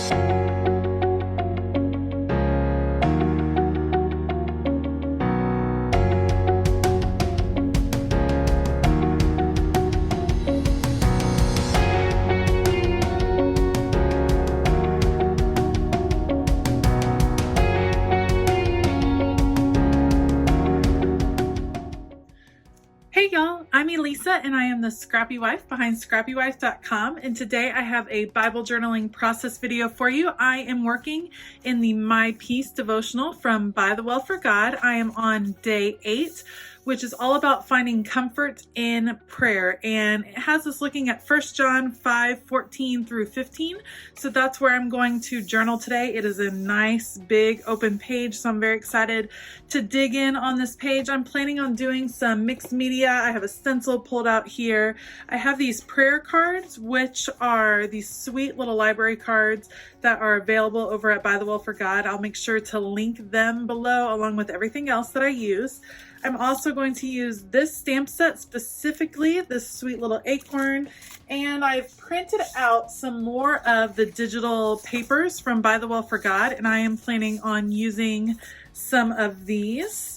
Hey y'all, I'm Elisa and I am the Scrappy Wife behind scrappywife.com, and today I have a Bible journaling process video for you. I am working in the My Peace devotional from By the Well for God. I am on day 8, which is all about finding comfort in prayer, and it has us looking at 1 John 5:14 through 15. So that's where I'm going to journal today. It is a nice big open page, so I'm very excited to dig in on this page. I'm planning on doing some mixed media. I have a stencil pulled out here. I have these prayer cards, which are these sweet little library cards that are available over at By the Well for God. I'll make sure to link them below along with everything else that I use. I'm also going to use this stamp set specifically, this sweet little acorn, and I've printed out some more of the digital papers from By the Well for God, and I am planning on using some of these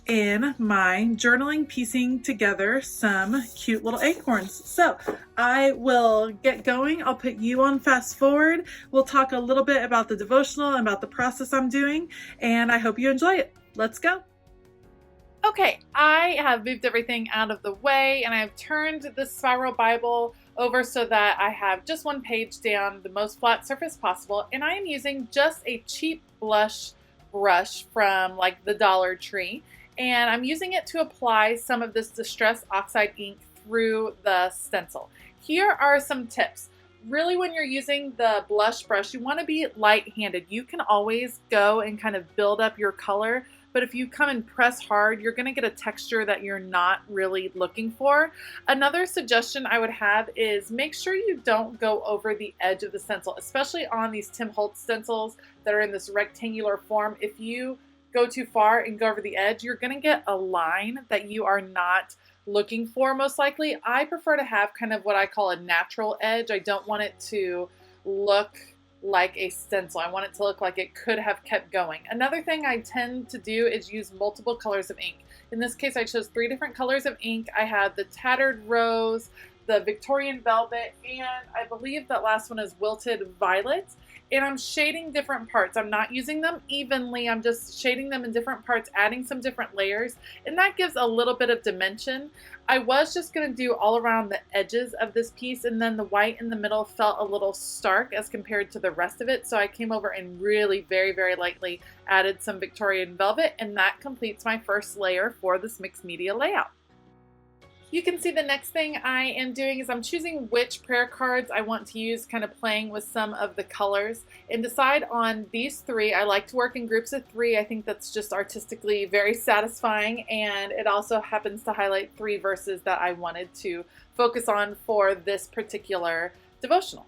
in my journaling, piecing together some cute little acorns. So I will get going. I'll put you on fast forward. We'll talk a little bit about the devotional and about the process I'm doing, and I hope you enjoy it. Let's go. Okay, I have moved everything out of the way and I have turned the spiral Bible over so that I have just one page down, the most flat surface possible, and I am using just a cheap blush brush from like the Dollar Tree, and I'm using it to apply some of this Distress Oxide ink through the stencil. Here are some tips. Really, when you're using the blush brush, you want to be light-handed. You can always go and kind of build up your color, but if you come and press hard, you're going to get a texture that you're not really looking for. Another suggestion I would have is make sure you don't go over the edge of the stencil, especially on these Tim Holtz stencils that are in this rectangular form. If you go too far and go over the edge, you're going to get a line that you are not looking for most likely. I prefer to have kind of what I call a natural edge. I don't want it to look like a stencil. I want it to look like it could have kept going. Another thing I tend to do is use multiple colors of ink. In this case, I chose 3 different colors of ink. I have the Tattered Rose, the Victorian Velvet, and I believe that last one is Wilted Violet. And I'm shading different parts. I'm not using them evenly. I'm just shading them in different parts, adding some different layers, and that gives a little bit of dimension. I was just going to do all around the edges of this piece, and then the white in the middle felt a little stark as compared to the rest of it, so I came over and really very, very lightly added some Victorian Velvet, and that completes my first layer for this mixed media layout. You can see the next thing I am doing is I'm choosing which prayer cards I want to use, kind of playing with some of the colors, and decide on these 3. I like to work in groups of 3. I think that's just artistically very satisfying, and it also happens to highlight 3 verses that I wanted to focus on for this particular devotional.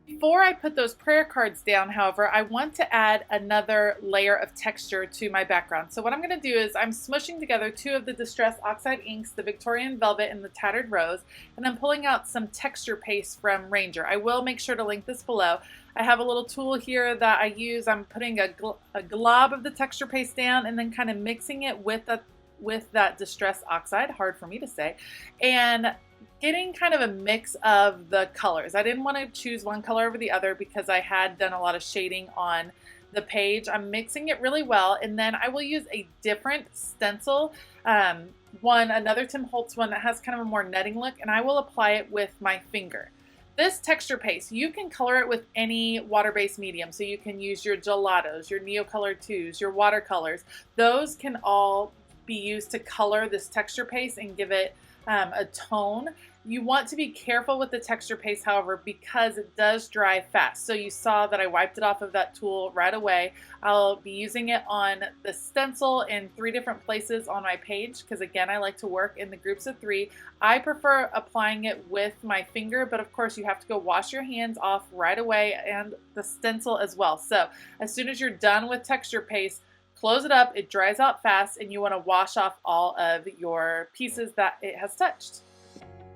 Before I put those prayer cards down, however, I want to add another layer of texture to my background. So what I'm going to do is I'm smushing together 2 of the Distress Oxide inks, the Victorian Velvet and the Tattered Rose, and I'm pulling out some texture paste from Ranger. I will make sure to link this below. I have a little tool here that I use. I'm putting a glob of the texture paste down and then kind of mixing it with that Distress Oxide, hard for me to say, and getting kind of a mix of the colors. I didn't want to choose one color over the other because I had done a lot of shading on the page. I'm mixing it really well, and then I will use a different stencil, another Tim Holtz one that has kind of a more netting look, and I will apply it with my finger. This texture paste, you can color it with any water-based medium, so you can use your gelatos, your Neocolor 2s, your watercolors. Those can all be used to color this texture paste and give it a tone. You want to be careful with the texture paste, however, because it does dry fast. So you saw that I wiped it off of that tool right away. I'll be using it on the stencil in 3 different places on my page because, again, I like to work in the groups of 3. I prefer applying it with my finger, but of course you have to go wash your hands off right away and the stencil as well. So as soon as you're done with texture paste, close it up. It dries out fast and you want to wash off all of your pieces that it has touched.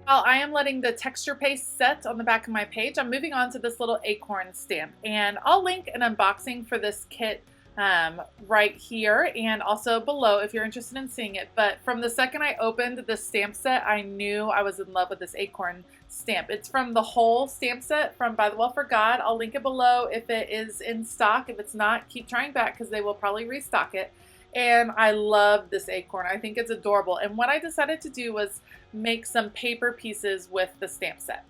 While I am letting the texture paste set on the back of my page, I'm moving on to this little acorn stamp, and I'll link an unboxing for this kit right here and also below if you're interested in seeing it. But from the second I opened the stamp set, I knew I was in love with this acorn stamp. It's from the whole stamp set from By the Well for God. I'll link it below if it is in stock. If it's not, keep trying back because they will probably restock it. And I love this acorn. I think it's adorable. And what I decided to do was make some paper pieces with the stamp set.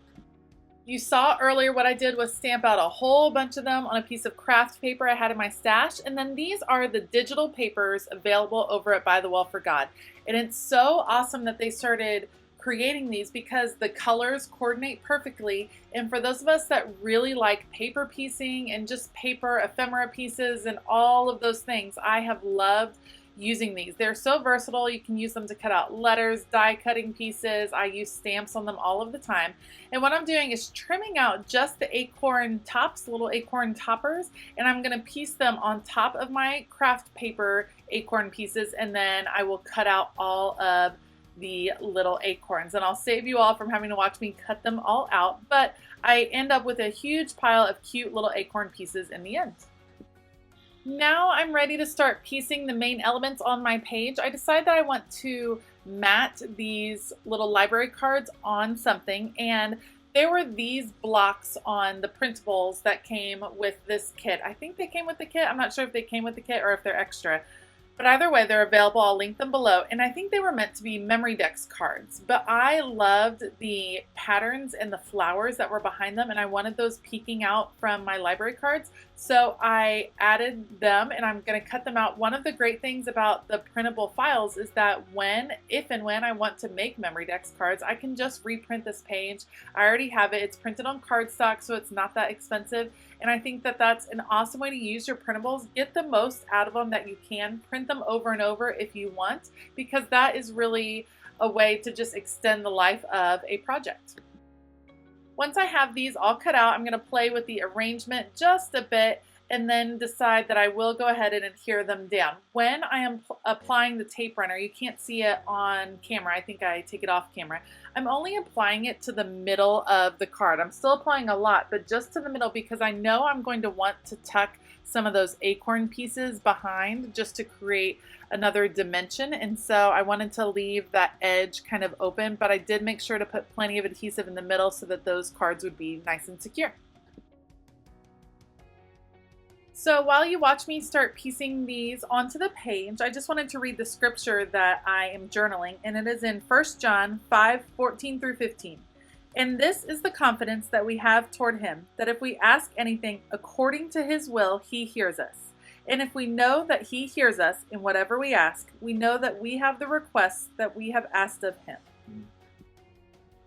You saw earlier what I did was stamp out a whole bunch of them on a piece of craft paper I had in my stash. And then these are the digital papers available over at By the Well for God. And it's so awesome that they started creating these because the colors coordinate perfectly. And for those of us that really like paper piecing and just paper ephemera pieces and all of those things, I have loved using these. They're so versatile. You can use them to cut out letters, die cutting pieces. I use stamps on them all of the time. And what I'm doing is trimming out just the acorn tops, little acorn toppers, and I'm going to piece them on top of my craft paper acorn pieces, and then I will cut out all of the little acorns. And I'll save you all from having to watch me cut them all out, but I end up with a huge pile of cute little acorn pieces in the end. Now I'm ready to start piecing the main elements on my page. I decided that I want to mat these little library cards on something, and there were these blocks on the printables that came with this kit. I think they came with the kit. I'm not sure if they came with the kit or if they're extra. But either way, they're available. I'll link them below. And I think they were meant to be memory decks cards. But I loved the patterns and the flowers that were behind them, and I wanted those peeking out from my library cards. So I added them, and I'm going to cut them out. One of the great things about the printable files is that if and when I want to make memory decks cards, I can just reprint this page. I already have it. It's printed on cardstock, so it's not that expensive. And I think that that's an awesome way to use your printables. Get the most out of them that you can. Print them over and over if you want, because that is really a way to just extend the life of a project. Once I have these all cut out, I'm going to play with the arrangement just a bit and then decide that I will go ahead and adhere them down. When I am applying the tape runner, you can't see it on camera. I think I take it off camera. I'm only applying it to the middle of the card. I'm still applying a lot, but just to the middle because I know I'm going to want to tuck some of those acorn pieces behind just to create another dimension. And so I wanted to leave that edge kind of open, but I did make sure to put plenty of adhesive in the middle so that those cards would be nice and secure. So while you watch me start piecing these onto the page, I just wanted to read the scripture that I am journaling, and it is in 1 John 5:14 through 15. And this is the confidence that we have toward him, that if we ask anything according to his will, he hears us. And if we know that he hears us in whatever we ask, we know that we have the requests that we have asked of him.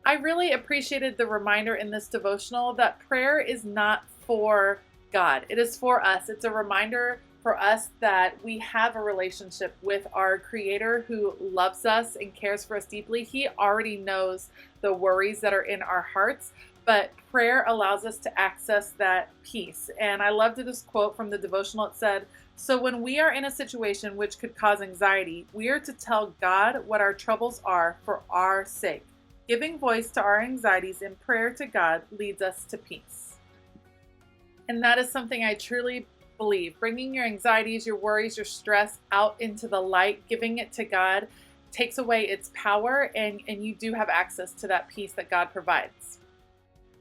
I really appreciated the reminder in this devotional that prayer is not for God. It is for us. It's a reminder for us that we have a relationship with our Creator who loves us and cares for us deeply. He already knows the worries that are in our hearts, but prayer allows us to access that peace. And I loved this quote from the devotional. It said, "So when we are in a situation which could cause anxiety, we are to tell God what our troubles are for our sake. Giving voice to our anxieties in prayer to God leads us to peace." And that is something I truly believe. Bringing your anxieties, your worries, your stress out into the light, giving it to God, takes away its power, and you do have access to that peace that God provides.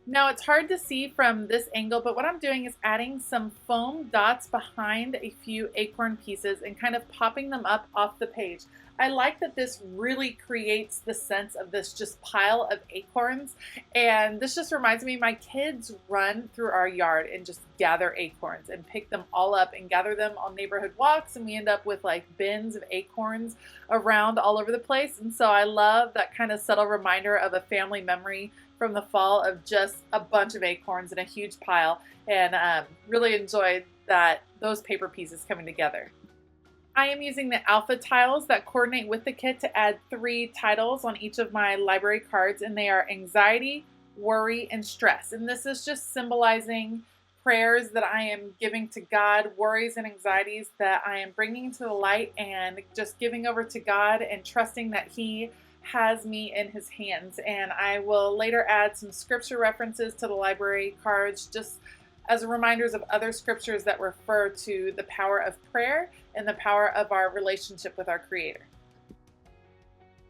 Now it's hard to see from this angle, but what I'm doing is adding some foam dots behind a few acorn pieces and kind of popping them up off the page. I like that this really creates the sense of this just pile of acorns, and this just reminds me my kids run through our yard and just gather acorns and pick them all up and gather them on neighborhood walks, and we end up with like bins of acorns around all over the place. And so I love that kind of subtle reminder of a family memory from the fall of just a bunch of acorns in a huge pile, and really enjoyed those paper pieces coming together. I am using the alpha tiles that coordinate with the kit to add 3 titles on each of my library cards, and they are anxiety, worry, and stress. And this is just symbolizing prayers that I am giving to God, worries and anxieties that I am bringing to the light and just giving over to God and trusting that He has me in his hands. And I will later add some scripture references to the library cards just as reminders of other scriptures that refer to the power of prayer and the power of our relationship with our Creator.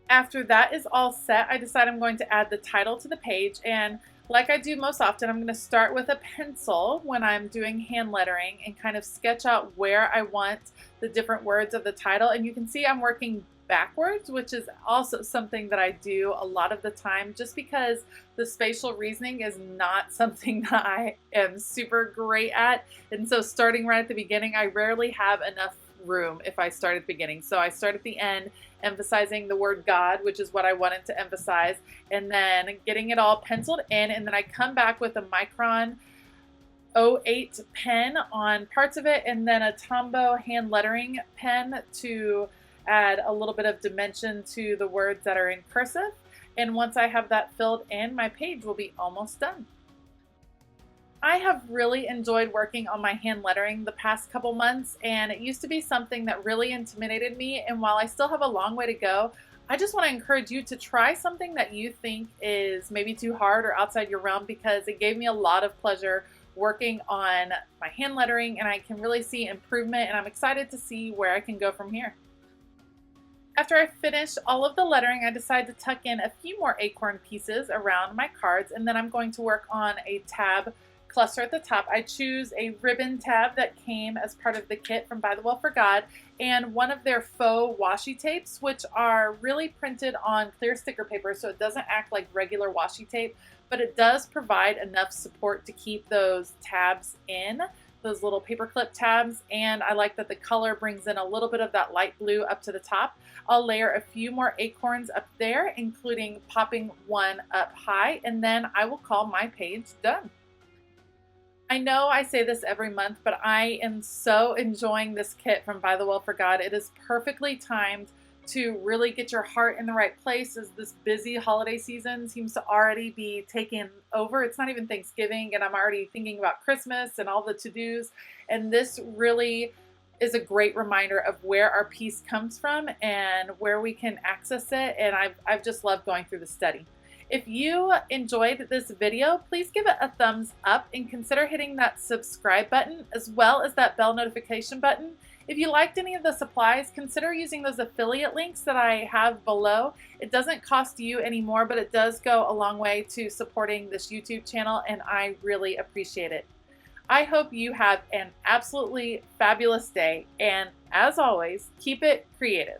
After that is all set, I decide I'm going to add the title to the page, and like I do most often, I'm going to start with a pencil when I'm doing hand lettering and kind of sketch out where I want the different words of the title. And you can see I'm working backwards, which is also something that I do a lot of the time just because the spatial reasoning is not something that I am super great at. And so starting right at the beginning, I rarely have enough room if I start at the beginning. So I start at the end, emphasizing the word God, which is what I wanted to emphasize, and then getting it all penciled in, and then I come back with a Micron 08 pen on parts of it, and then a Tombow hand lettering pen to add a little bit of dimension to the words that are in cursive. And once I have that filled in, my page will be almost done. I have really enjoyed working on my hand lettering the past couple months, and it used to be something that really intimidated me. And while I still have a long way to go, I just want to encourage you to try something that you think is maybe too hard or outside your realm, because it gave me a lot of pleasure working on my hand lettering, and I can really see improvement, and I'm excited to see where I can go from here. After I finish all of the lettering, I decide to tuck in a few more acorn pieces around my cards, and then I'm going to work on a tab cluster at the top. I choose a ribbon tab that came as part of the kit from By the Will for God, and one of their faux washi tapes, which are really printed on clear sticker paper, so it doesn't act like regular washi tape, but it does provide enough support to keep those tabs in, those little paperclip tabs. And I like that the color brings in a little bit of that light blue up to the top. I'll layer a few more acorns up there, including popping one up high, and then I will call my page done. I know I say this every month, but I am so enjoying this kit from By the Will for God. It is perfectly timed to really get your heart in the right place as this busy holiday season seems to already be taking over. It's not even Thanksgiving, and I'm already thinking about Christmas and all the to-dos. And this really is a great reminder of where our peace comes from and where we can access it. And I've just loved going through the study. If you enjoyed this video, please give it a thumbs up and consider hitting that subscribe button as well as that bell notification button. If you liked any of the supplies, consider using those affiliate links that I have below. It doesn't cost you any more, but it does go a long way to supporting this YouTube channel, and I really appreciate it. I hope you have an absolutely fabulous day, and as always, keep it creative.